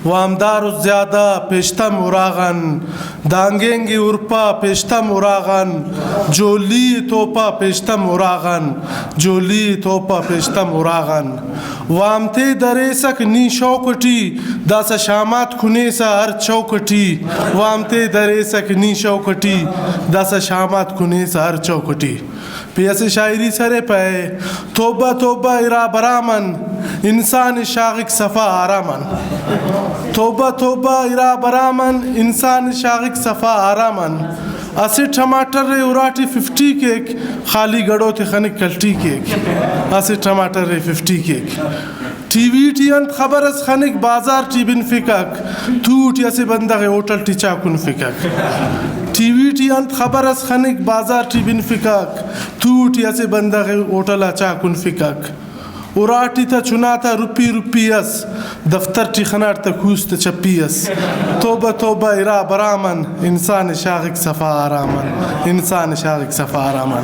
وامدار الزیاده پیشتم اوراغن دانگنگی اورپا پیشتم اوراغن جولی توپا پیشتم اوراغن جولی توپا پیشتم اوراغن وامته دریسک نی شوکتی داس شامات کنیسا هر چوکتی وامته دریسک نی شوکتی داس شامات کنیسا هر چوکتی پیس شاعری سره په توبه توبه ایرا برامن انسان شاغک صفا آرامن توبه توبه ایرا برامن انسان شاغک صفا آرامن اسے ٹماٹر رے اراٹی 50 کیک خالی گڑو تے خنک کلٹی کیک اسے ٹماٹر رے 50 کیک ٹی وی ٹی انت خبر اس خنک بازار ٹی بن فکک توٹ اسے بندہ ہوٹل ٹی چاکن فکک ٹی وی ٹی انت خبر اس خنک بازار ٹی بن فکک توٹ اسے بندہ ہوٹل چاکن فکک اراٹی تا چناتا روپی روپی اس دفتر ٹی خنار تا کوست چپی اس توبہ توبہ ایرا برامن انسان شاغک صفا آرامن انسان شاغک صفا آرامن